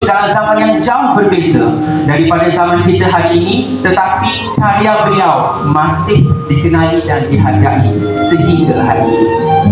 dalam zaman yang jauh berbeza daripada zaman kita hari ini, tetapi karya beliau masih dikenali dan dihargai sehingga hari ini.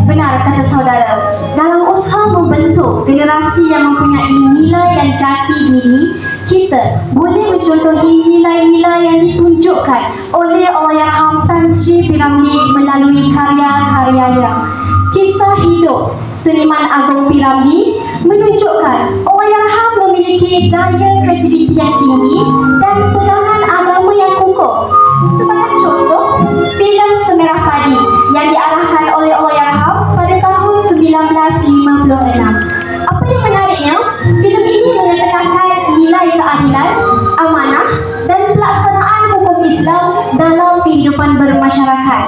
Benar kata saudara, dalam usaha membentuk generasi yang mempunyai nilai dan jati diri, kita boleh mencontohi nilai-nilai yang ditunjukkan oleh Allahyarham Tan Sri P. Ramlee melalui karya-karyanya. Kisah hidup seniman agung P. Ramlee menunjukkan Allahyarham memiliki daya kreativiti yang tinggi dan pegangan agama yang kukuh. Sebagai contoh, filem Semerah Padi yang diarahkan oleh Allahyarham pada tahun 1956. Apa yang menariknya, filem ini mengedepankan nilai keadilan, amanah dan pelaksanaan hukum Islam dalam kehidupan bermasyarakat.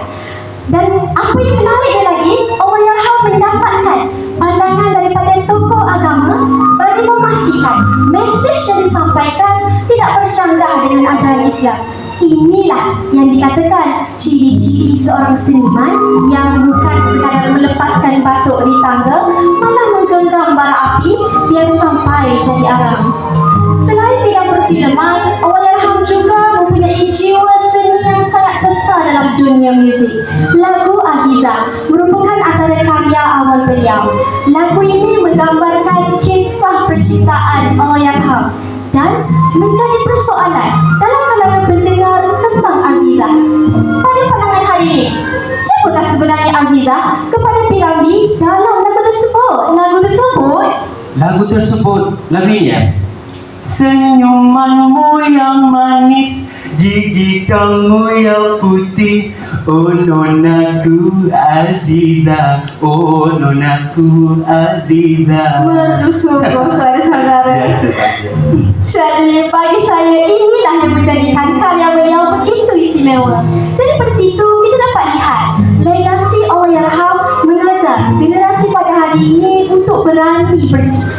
Dan apa yang menariknya lagi, Allahyarham mendapatkan pandangan daripada tokoh agama bagi memastikan mesej yang disampaikan tidak bercanggah dengan ajaran Islam. Inilah yang dikatakan ciri-ciri seorang seniman yang bukan sekadar melepaskan batuk di tangga, malah menggenggam bara api biar sampai jadi arang. Selain bidang perfilman, Allahyarham juga mempunyai jiwa seni yang sangat besar dalam dunia muzik. Lagu Azizah merupakan antara karya awal beliau. Lagu ini menggambarkan kisah percintaan Allahyarham dan menjadi persoalan dalam kalangan pendengar tentang Azizah. Pada pandangan hari ini, siapakah sebenarnya Azizah kepada P. Ramlee dalam lagu tersebut? Lagu tersebut lagunya, senyumanmu yang manis, gigi kamu yang putih, oh nonaku Azizah, oh nonaku Azizah. Merdu sungguh saudara-saudara. Biasa saja. Jadi bagi saya inilah yang menjadikan karya beliau begitu istimewa. Daripada situ kita dapat lihat legasi Allahyarham mengajar generasi pada hari ini untuk berani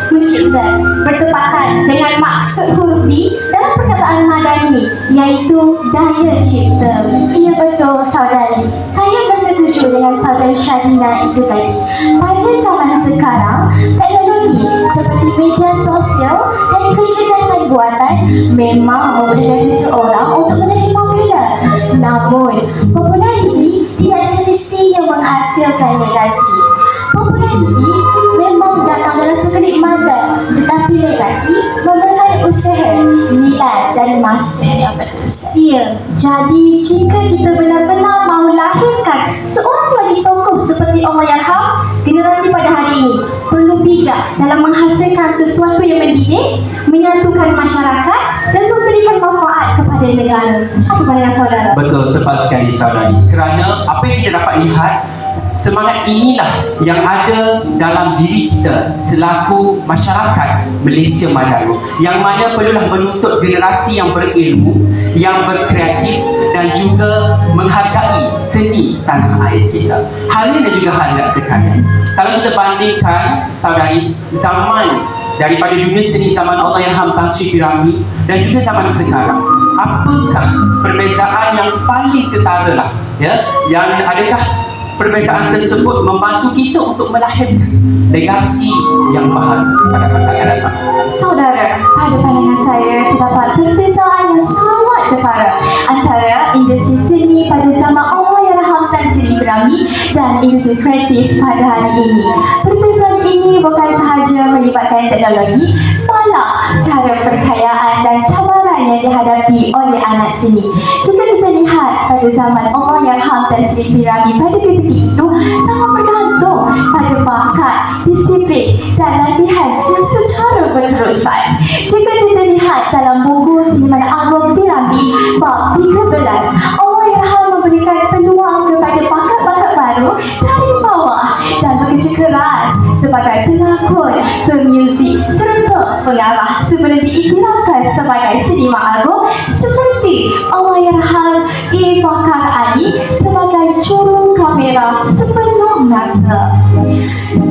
mencipta bertepatan dengan maksud huruf D dalam perkataan madani, iaitu daya cipta. Iya betul saudari. Saya bersetuju dengan saudari Syahina itu tadi. Pada zaman sekarang, teknologi seperti media sosial dan kecerdasan buatan memang memberikan seseorang untuk menjadi popular. Namun, populariti tidak semestinya menghasilkan legasi. Populariti memang datang dalam sekelip mata, tetapi legasi memerlukan usaha, niat dan masa yang berterusan. Iya, jadi jika kita benar-benar mahu lahirkan seorang lagi tokoh seperti Allahyarham, generasi pada hari ini perlu bijak dalam menghasilkan sesuatu yang mendidik, menyatukan masyarakat dan memberikan manfaat kepada negara. Apa pandangan saudara? Betul, tepat sekali saudari. Kerana apa yang kita dapat lihat, semangat inilah yang ada dalam diri kita selaku masyarakat Malaysia Madani, yang mana perlulah menuntut generasi yang berilmu, yang berkreatif dan juga menghargai seni tanah air kita. Hal ini dan juga hadirat sekalian, kalau kita bandingkan saudari, zaman daripada dunia seni zaman Allahyarham Tan Sri P. Ramlee dan juga zaman sekarang, apakah perbezaan yang paling ketara lah, ya, yang adakah perbezaan tersebut membantu kita untuk melahirkan legasi yang baharu pada masa yang datang? Saudara, pada pandangan saya terdapat perbezaan yang sangat ketara antara industri seni pada zaman Allahyarham Tan Sri P. Ramlee dan industri kreatif pada hari ini. Perbezaan ini bukan sahaja melibatkan teknologi, malah cara perkayaan dan cabaran yang dihadapi oleh anak seni. Jika kita lihat pada zaman Allahyarham Tan Sri P. Ramlee pada ketika itu sangat bergantung pada bakat, disiplin dan latihan yang secara berterusan. Jika kita lihat dalam buku Seniman Agung P. Ramlee bab 13, Allahyarham memberikan peluang kepada bakat-bakat baru dari bawah dan bekerja keras sebagai pelakon, pemuzik serta pengarah sebelum diiktirafkan sebagai seniman agung, seperti Allahyarham A. Bakar Ali sebagai juru kamera sepenuh masa.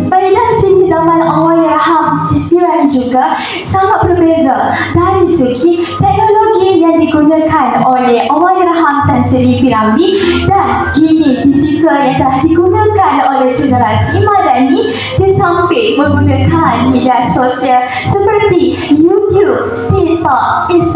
Bidang seni zaman Allahyarham P. Ramlee juga sangat berbeza dari segi teknologi yang digunakan oleh Allahyarham Tan Sri P. Ramlee dan kini digital yang telah digunakan oleh generasi madani di samping menggunakan media sosial seperti YouTube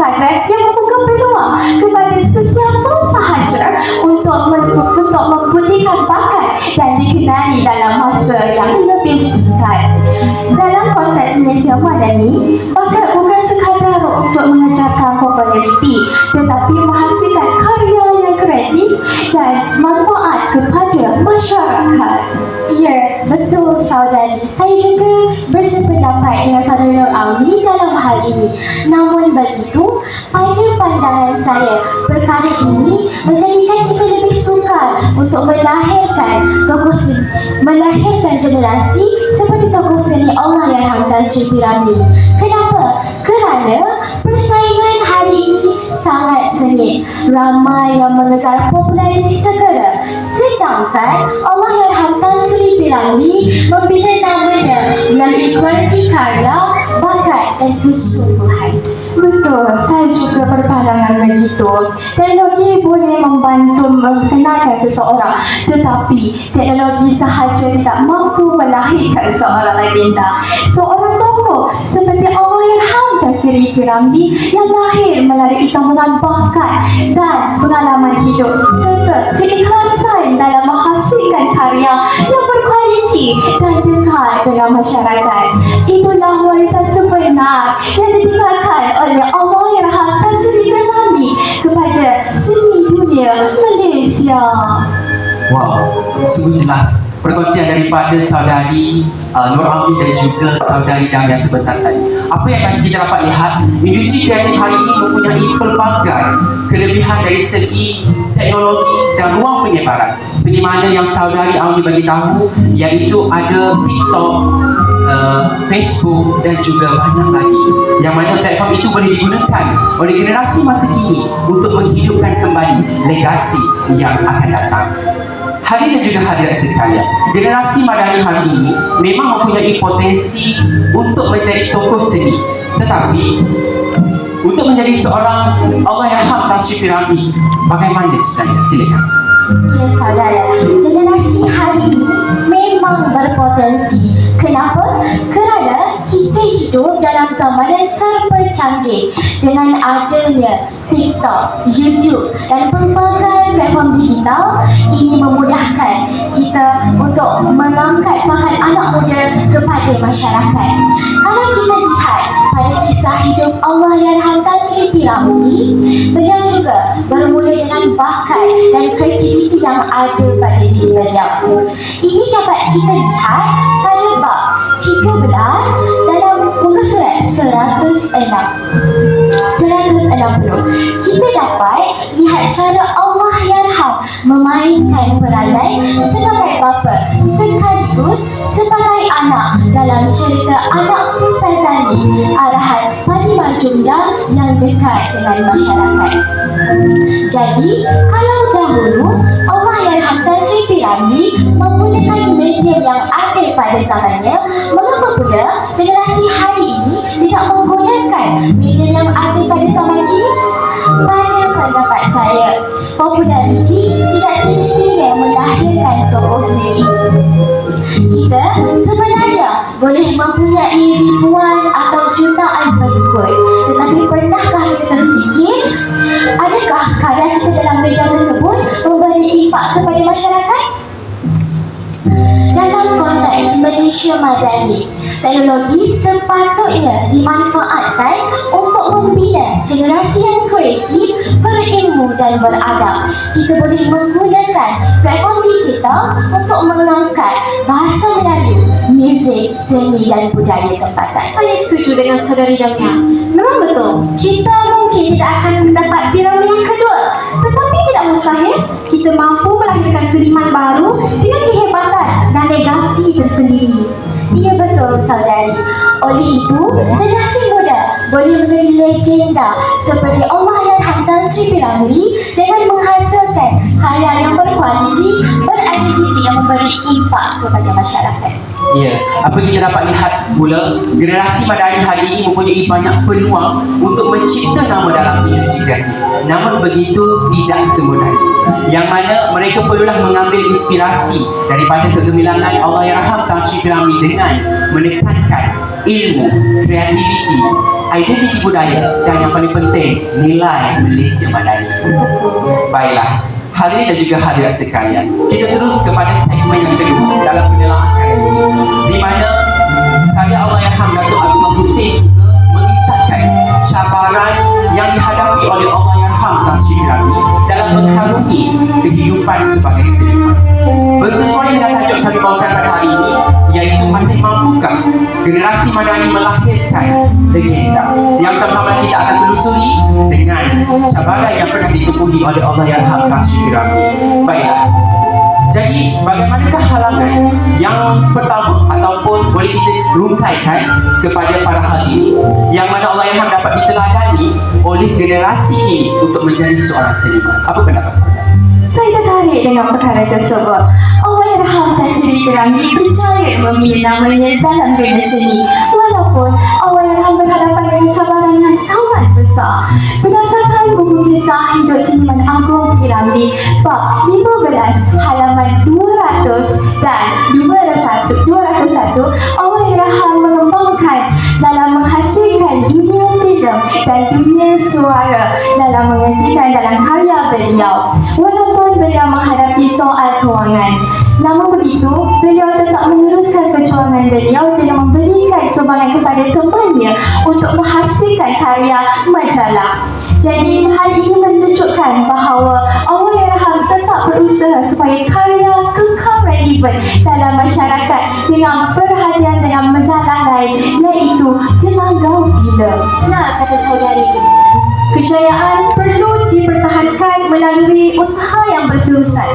Instagram yang membuka peluang kepada sesiapa sahaja untuk membuktikan bakat dan dikenali dalam masa yang lebih singkat. Dalam konteks Malaysia Madani, bakat bukan sekadar untuk mengejarkan populariti, tetapi menghasilkan karya yang kreatif dan manfaat kepada masyarakat. Ya, betul saudari. Saya juga bersependapat dengan saudari Nur Auni dalam hal ini. Namun begitu, pada pandangan saya, perkara ini menjadikan kita lebih sukar untuk melahirkan generasi seperti tokoh seni Allahyarham Tan Sri P.Ramlee. Kenapa? Kerana persaingan hari ini sangat sengit. Ramai yang mengejar populariti segera. Sedangkan Allahyarham Tan Sri P.Ramlee membina namanya melalui kualiti karya, bakat dan kesungguhan. Betul, saya juga berpandangan begitu. Teknologi boleh membantu memperkenalkan seseorang, tetapi teknologi sahaja tidak mampu melahirkan seorang legenda. Seorang tokoh seperti Allahyarham Tan Sri P.Ramlee yang lahir melalui tambahan bakat dan pengalaman hidup serta keikhlasan dalam menghasilkan karya yang berkualiti dan dekat dengan masyarakat. Itulah warisan sebenar yang ditinggalkan oleh Allahyarham Tan Sri P.Ramlee kepada seni dunia Malaysia. Wow, sungguh jelas perkongsian daripada saudari Nur Auni dan juga saudari Damian sebentar tadi. Apa yang akan kita dapat lihat, industri kreatif hari ini mempunyai pelbagai kelebihan dari segi teknologi dan ruang penyebaran. Seperti mana yang saudari Auni bagi tahu, iaitu ada TikTok, Facebook dan juga banyak lagi, yang mana platform itu boleh digunakan oleh generasi masa kini untuk menghidupkan kembali legasi yang akan datang. Hadirin dan juga hadirat sekalian, generasi Madani hari ini memang mempunyai potensi untuk menjadi tokoh seni, tetapi untuk menjadi seorang Allahyarham Tan Sri P.Ramlee, bagaimana sebenarnya? Silakan. Ya saudara, generasi hari ini memang berpotensi. Kenapa? Kerana kita hidup dalam zaman yang serba canggih dengan adanya TikTok, YouTube dan pelbagai platform digital. Ini memudahkan kita untuk mengangkat bakat anak muda kepada masyarakat. Kalau kita lihat pada kisah hidup Allahyarham Tan Sri P.Ramlee, beliau juga bermula dengan bakat dan kreativiti yang ada pada diri beliau. Ini dapat kita lihat pada bab 13 dalam muka surat 160. Kita dapat lihat cara Allahyarham memainkan peranan sebagai bapa sekaligus sebagai anak dalam cerita Anak Musazani arahan Pani Majumdar yang dekat dengan masyarakat. Jadi, kalau dahulu Allahyarham Tan Sri P.Ramlee menggunakan media yang ada pada zamannya, mengapa pula generasi hari ini tidak menggunakan media yang ada pada zaman kini? Pada pendapat saya, populariti tidak semestinya melahirkan tokoh seni. Kita sebenarnya boleh mempunyai ribuan atau jutaan pengikut, tetapi pernahkah kita terfikir, adakah karya kita dalam media tersebut memberi impak kepada masyarakat? Dalam konteks Malaysia Madani, teknologi sepatutnya dimanfaatkan untuk membina generasi yang kreatif, berilmu dan beradab. Kita boleh menggunakan platform digital untuk mengangkat bahasa Melayu, muzik, seni dan budaya tempatan. Saya setuju dengan saudari Damian. Memang betul, kita mungkin tidak akan mendapat P.Ramlee yang kedua, tetapi tidak mustahil kita mampu melahirkan seniman baru dengan kehebatan dan legasi tersendiri. Ia betul saudari. Oleh itu, generasi muda boleh menjadi legenda seperti Allahyarham Tan Sri P.Ramlee dengan menghasilkan karya yang berkualiti, beridentiti yang memberi impak kepada masyarakat. Ya, apa kita dapat lihat pula, generasi Madani hari ini mempunyai banyak peluang untuk mencipta nama dalam industri kreatif. Namun begitu tidak semudah itu, yang mana mereka perlulah mengambil inspirasi daripada kegemilangan Allahyarham Tan Sri P.Ramlee dengan menekankan ilmu, kreativiti, identiti budaya dan yang paling penting nilai Malaysia Madani. Baiklah, hadirin dan juga hadirat sekalian, kita terus kepada segmen yang kedua dalam pendelaan kali ini, di mana karya Allahyarham Datuk Abdullah Hussein juga mengisahkan cabaran yang dihadapi oleh Allahyarham Tan Sri P.Ramlee dalam mengharungi kehidupan sebagai seniman. Bersesuaian dengan tajuk kami bawakan pada hari ini, iaitu masih mampukah generasi Madani melahirkan legenda, yang sama-sama kita akan telusuri dengan cabaran yang pernah ditempuhi oleh Allahyarham Tan Sri P.Ramlee. Baiklah, jadi bagaimanakah halangan yang pertama ataupun boleh kita rungkaikan kepada para hadirin yang mana Allahyarham dapat diteladani oleh generasi ini untuk menjadi seorang seniman? Apa pendapat saudara? Saya tertarik dengan perkara tersebut. Allahyarham Tan Sri P.Ramlee percaya memilih namanya dalam dunia seni, walaupun Allahyarham berhadapan dengan cabaran yang sangat besar. Berdasarkan buku kisah hidup seniman Agung P.Ramlee bab 15 halaman 200 dan 201, Allahyarham mengembangkan dalam menghasilkan dunia filem dan dunia suara dalam menghasilkan dalam karya beliau. Walaupun beliau menghadapi soal kewangan, namun begitu beliau tetap meneruskan perjuangan beliau dengan memberikan sumbangan kepada temannya untuk menghasilkan karya majalah. Jadi hal ini menunjukkan bahawa Allahyarham tetap berusaha supaya karya kekal relevan dalam masyarakat dengan perhatian dengan majalah lain, iaitu Gelanggang Filem. Nah, kata saudari, kejayaan perlu dipertahankan melalui usaha yang berterusan.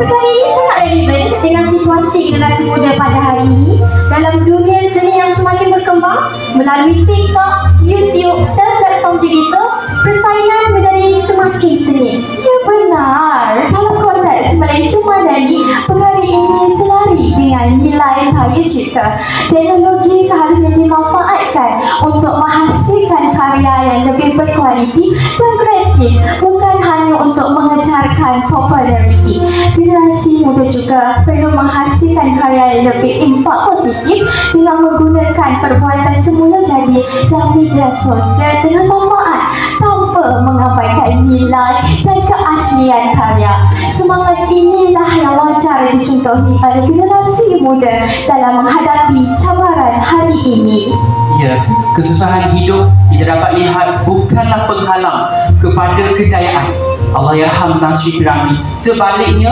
Perkara ini sangat relevan dengan situasi generasi muda pada hari ini dalam dunia seni yang semakin berkembang melalui TikTok, YouTube dan platform digital. Persaingan menjadi semakin seni. Ya benar, dalam konteks Malaysia Madani, perkara ini selari dengan nilai karya cipta. Teknologi seharusnya dimanfaatkan untuk menghasilkan karya yang lebih berkualiti dan kreatif, bukan hanya untuk mengejarkan populariti. Generasi muda juga perlu menghasilkan karya yang lebih impak positif dengan menggunakan perbuatan semula jadi dalam media sosial dengan manfaat tanpa mengabaikan nilai dan keaslian karya. Semangat inilah yang wajar dicontohi oleh generasi muda dalam menghadapi cabaran hari ini. Ya, kesusahan hidup kita dapat lihat bukanlah penghalang kepada kejayaan Allahyarham Tan Sri P.Ramlee. Sebaliknya,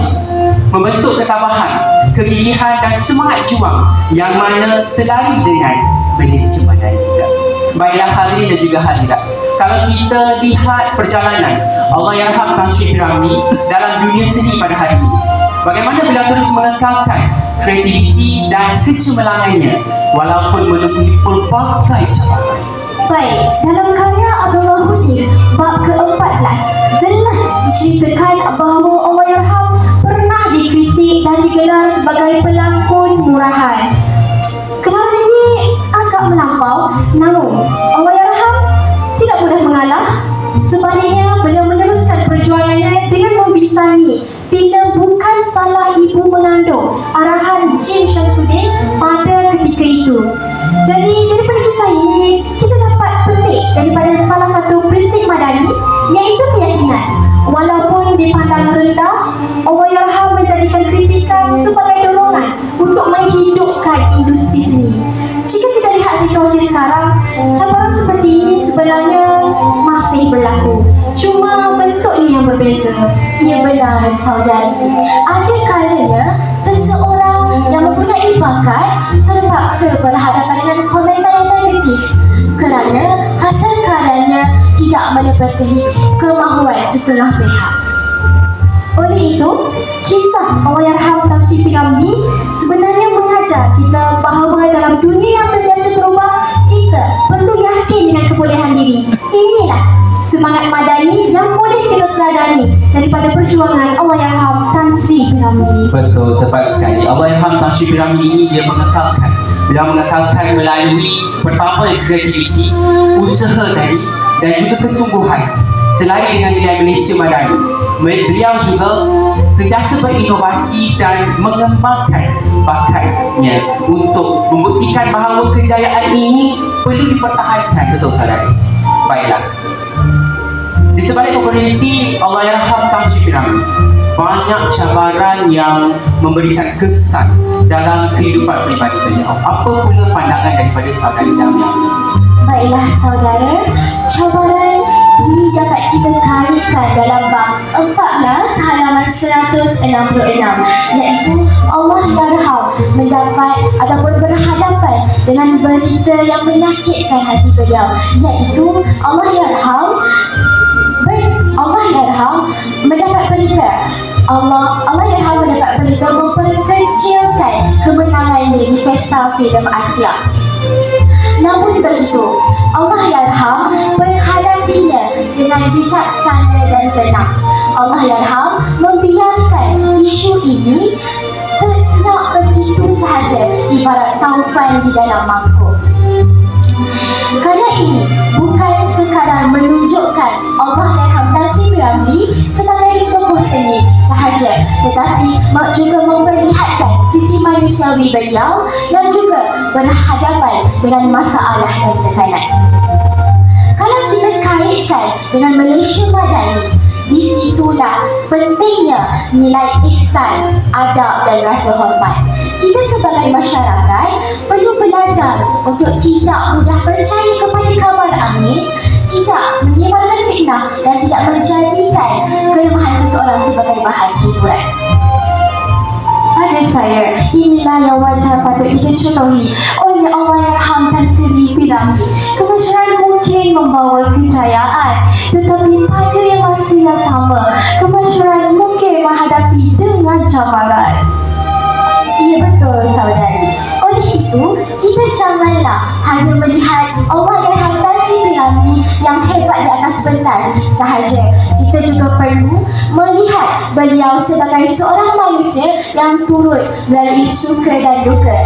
membentuk ketabahan, kegigihan dan semangat juang yang mana selari dengan Malaysia Madani kita. Baiklah hadirin dan juga hadirat, kalau kita lihat perjalanan Allahyarham Tan Sri P.Ramlee dalam dunia seni pada hari ini, bagaimana beliau terus mengekalkan kreativiti dan kecemerlangannya walaupun menempuhi pelbagai cabaran. Baik, dalam karya Abdullah Hussein bab ke-14 jelas diceritakan bahawa Allahyarham pernah dikritik dan digelar sebagai pelakon murahan. Kerana ini agak melampau, namun Allahyarham tidak mudah mengalah. Sebaliknya, beliau meneruskan perjuangannya dengan membintangi filem Bukan Salah Ibu Mengandung arahan Jim Shamsuddin pada ketika itu. Jadi daripada kisah ini, kita dapat petik daripada salah satu prinsip Madani, iaitu keyakinan. Walaupun dipandang rendah, Allahyarham menjadikan kritikan sebagai dorongan untuk menghidupkan industri seni. Jika kita lihat situasi sekarang, cabaran seperti ini sebenarnya masih berlaku, cuma bentuknya yang berbeza. Ya benar saudari, ada kalanya seseorang yang mempunyai bakat terpaksa berhadapan dengan komentar yang negatif kerana hasil karyanya tidak mendapati kemahuan setengah pihak. Oleh itu, kisah Allahyarham Tan Sri P.Ramlee sebenarnya mengajar kita bahawa dalam dunia yang sentiasa berubah, kita perlu yakin dengan kebolehan diri. Inilah semangat Madani yang boleh kita teladani daripada perjuangan Allahyarham Tan Sri P.Ramlee. Betul, tepat sekali. Allahyarham Tan Sri P.Ramlee ini dia mengekalkan melalui pertama kreativiti, usaha tadi dan juga kesungguhan selari dengan nilai Malaysia Madani. Beliau juga sentiasa berinovasi dan mengembangkan bakatnya untuk membuktikan bahawa kejayaan ini perlu dipertahankan, betul saudara? Baiklah. Di sebalik populariti Allahyarham Tan Sri P.Ramlee, banyak cabaran yang memberikan kesan dalam kehidupan peribadi beliau. Apa pula pandangan daripada saudari Damia? Baiklah saudara, cabaran ini dapat kita kaitkan dalam bab 14 halaman 166, iaitu Allahyarham mendapat ataupun berhadapan dengan berita yang menyakitkan hati beliau, iaitu Allahyarham mendapat berita Allahyarham mendapat berita memperkecilkan kemenangan di Pesta Filem Asia. Namun begitu, Allahyarham menghadapinya dengan bijaksana dan tenang. Allahyarham membiarkan isu ini senyap begitu sahaja, ibarat taufan di dalam mangkuk. Kerana ini bukan sekadar menunjukkan Allahyarham Tan Sri P.Ramlee sebagai tokoh seni sahaja, tetapi juga memperlihatkan sisi manusiawi beliau yang juga berhadapan dengan masalah dan tekanan. Kalau kita kaitkan dengan Malaysia Madani, di situlah pentingnya nilai ihsan, adab dan rasa hormat. Kita sebagai masyarakat perlu belajar untuk tidak mudah percaya kepada kabar angin, tidak menyebarkan fitnah dan tidak menjadikan kelemahan seseorang sebagai bahan hiburan. Pada saya, inilah yang wajar patut kita contohi oleh Allahyarham Tan Sri P.Ramlee. Kemasyarakat mungkin membawa kejayaan, tetapi pada yang masa yang sama, kemasyarakat mungkin menghadapi dengan cabaran. Ya betul saudari. Oleh itu, kita janganlah hanya melihat Allahyarham Tan Sri P.Ramlee yang hebat di atas pentas sahaja. Kita juga perlu melihat beliau sebagai seorang manusia yang turut melalui suka dan duka.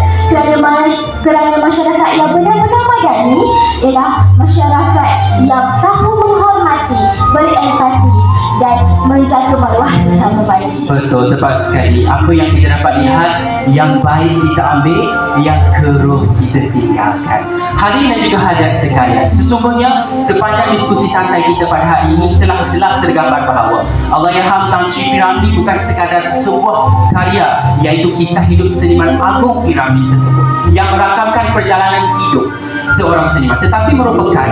Kerana masyarakat yang benar-benar madani ialah masyarakat yang tahu menghormati, berempati dan menjaga maruah sesama manusia. Betul, tepat sekali. Apa yang kita dapat lihat, yang baik kita ambil, yang keruh kita tinggalkan. Hadirin dan juga hadirat sekalian, sesungguhnya sepanjang diskusi santai kita pada hari ini telah jelas tergambar bahawa Allahyarham Tan Sri P.Ramlee bukan sekadar sebuah karya, iaitu kisah hidup seniman agung P.Ramlee tersebut yang merakamkan perjalanan hidup seorang seniman, tetapi merupakan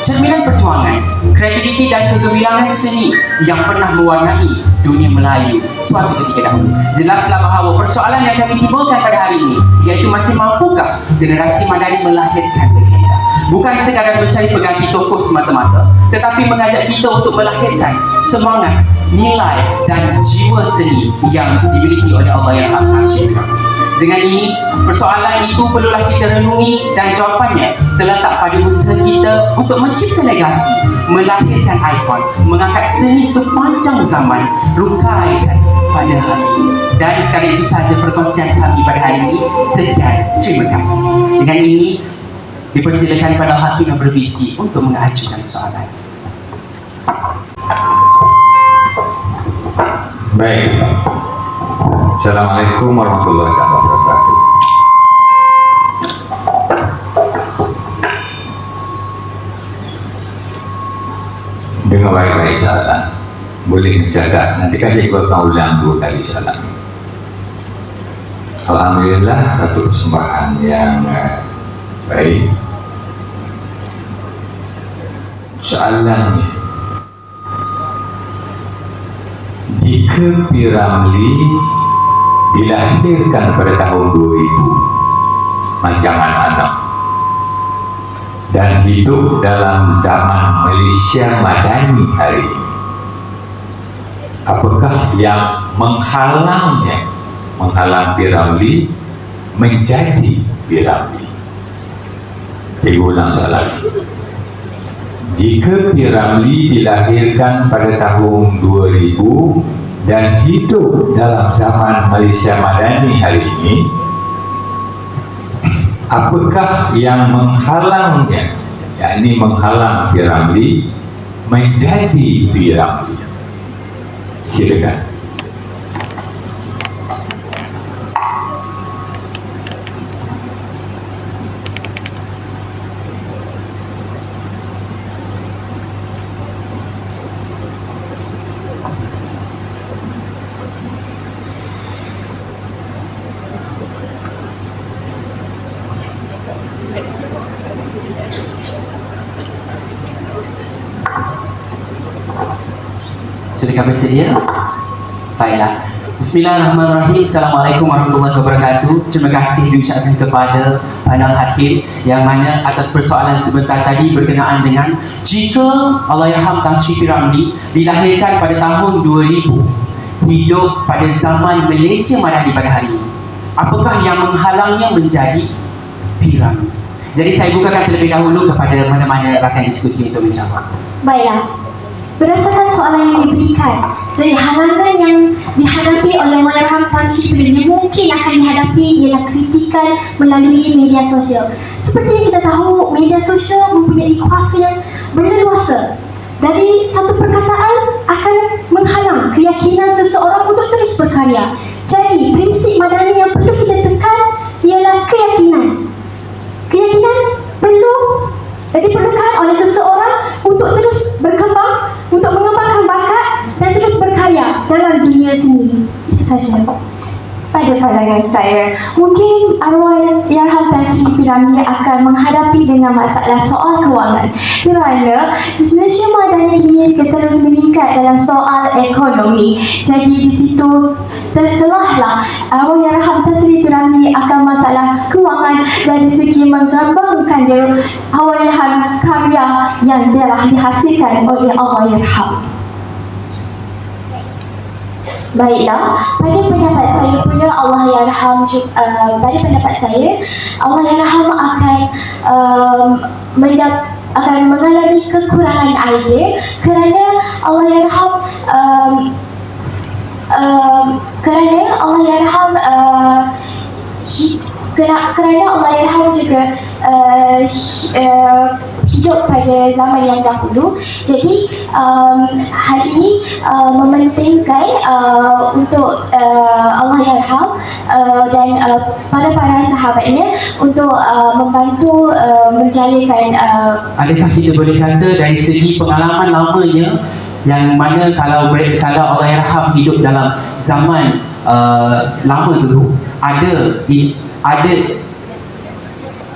cerminan perjuangan, kreativiti dan kegemilangan seni yang pernah mewarnai dunia Melayu suatu ketika dahulu. Jelaslah bahawa persoalan yang kami timbulkan pada hari ini, iaitu masih mampukah generasi Madani melahirkan legenda? Bukan sekadar mencari pengganti tokoh semata-mata, tetapi mengajak kita untuk melahirkan semangat, nilai dan jiwa seni yang dimiliki oleh Allahyarham Tan Sri P.Ramlee. Dengan ini, persoalan itu perlulah kita renungi dan jawapannya terletak pada usaha kita untuk mencipta legasi, melahirkan ikon, mengangkat seni sepanjang zaman, rukaikan pada hari ini. Dan sekali itu sahaja perkongsian kami pada hari ini. Sekian, terima kasih. Dengan ini, dipersilakan pada hakim yang bervisi untuk mengajukan soalan. Baik. Assalamualaikum warahmatullahi wabarakatuh. Dengar baik-baik salam. Boleh mencatat. Nanti kan saya akan ulang 2 kali salam. Alhamdulillah, satu persembahan yang baik. Soalan, jika P.Ramlee dilahirkan pada tahun 2000 macam anak-anak dan hidup dalam zaman Malaysia Madani hari ini, apakah yang menghalang P.Ramlee menjadi P.Ramlee? Saya ulang soalan. Jika P.Ramlee dilahirkan pada tahun 2000 dan hidup dalam zaman Malaysia Madani hari ini, apakah yang menghalangnya, yakni menghalang P.Ramlee menjadi P.Ramlee? Silakan. Sudahkah bersedia? Baiklah. Bismillahirrahmanirrahim. Assalamualaikum warahmatullahi wabarakatuh. Terima kasih diucapkan kepada panel hakim yang mana atas persoalan sebentar tadi berkenaan dengan jika Allahyarham Tan Sri P. Ramlee dilahirkan pada tahun 2000, hidup pada zaman Malaysia Madani pada hari ini, apakah yang menghalangnya menjadi P. Ramlee? Jadi saya bukakan terlebih dahulu kepada mana-mana rakan diskusi untuk menjawab. Baiklah, berdasarkan soalan yang diberikan, jadi halangan yang dihadapi oleh Allahyarham Tan Sri P. Ramlee mungkin akan dihadapi ialah kritikan melalui media sosial. Seperti yang kita tahu, media sosial mempunyai kuasa yang berleluasa. Dari satu perkataan akan menghalang keyakinan seseorang untuk terus berkarya. Jadi prinsip madani yang perlu kita tekan ialah keyakinan. Keyakinan diperlukan oleh seseorang untuk terus berkembang, untuk mengembangkan bakat dan terus berkarya dalam dunia seni. Itu saja. Pada pandangan saya, mungkin Allahyarham Tan Sri P. Ramlee akan menghadapi dengan masalah soal kewangan kerana Malaysia Madani ini terus meningkat dalam soal ekonomi. Jadi di situ telahlah Allahyarham Tan Sri P. Ramlee akan masalah kewangan dari segi mengembangkan Allahyarham karya yang telah dihasilkan oleh Allahyarham. Baiklah, pada pendapat saya pula Allahyarham akan mengalami kekurangan idea kerana Allahyarham juga hidup pada zaman yang dahulu. Jadi hal ini mementingkan untuk Allahyarham dan para sahabatnya untuk membantu menjalinkan. Adakah kita boleh kata dari segi pengalaman lamanya yang mana kalau Allahyarham hidup dalam zaman lama dulu, ada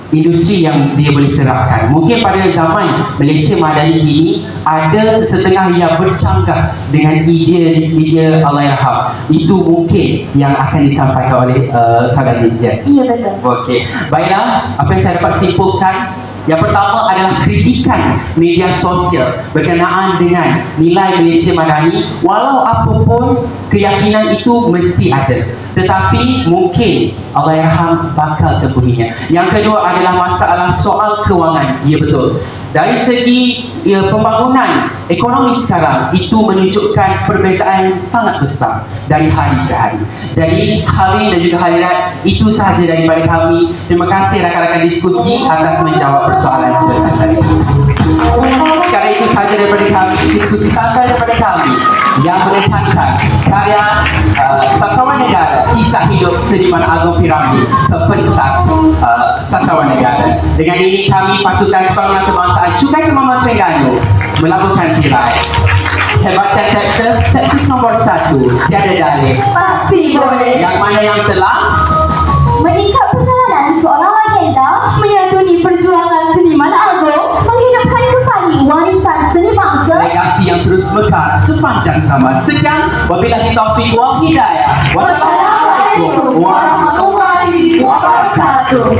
industri yang dia boleh terapkan. Mungkin pada zaman Malaysia Madani kini ada sesetengah yang bercanggah dengan idea Allahyarham. Itu mungkin yang akan disampaikan oleh saudara dia. Iya, betul. Okey. Baiklah, apa yang saya dapat simpulkan, yang pertama adalah kritikan media sosial berkenaan dengan nilai Malaysia Madani. Walau apapun, keyakinan itu mesti ada, tetapi mungkin Allahyarham bakal tempuhinya. Yang kedua adalah masalah soal kewangan. Ya, betul. Dari segi pembangunan ekonomi sekarang, itu menunjukkan perbezaan yang sangat besar dari hari ke hari. Jadi hari dan juga hadirat, itu sahaja daripada kami. Terima kasih rakan-rakan diskusi atas menjawab persoalan sebentar tadi. Sekarang itu sahaja daripada kami, diskusi santai daripada kami yang menekankan karya Sastrawan Negara, kisah hidup seniman Agung P. Ramlee ke pentas Sastrawan Negara. Dengan ini kami pasukan Semangat Kebangsaan Cukai Kemaman Terengganu melabuhkan tirai. Hebatan Texas nombor 1, tiada dalih. Pasti boleh. Yang mana yang telah Meningkat perjalanan seorang legenda menyatuni perjuangan seniman Agung menghidupkan kembali warisan seni bangsa. legasi yang terus mekar sepanjang zaman. Sekian, wabillahi taufiq wal hidayah. Wassalamualaikum warahmatullahi wabarakatuh.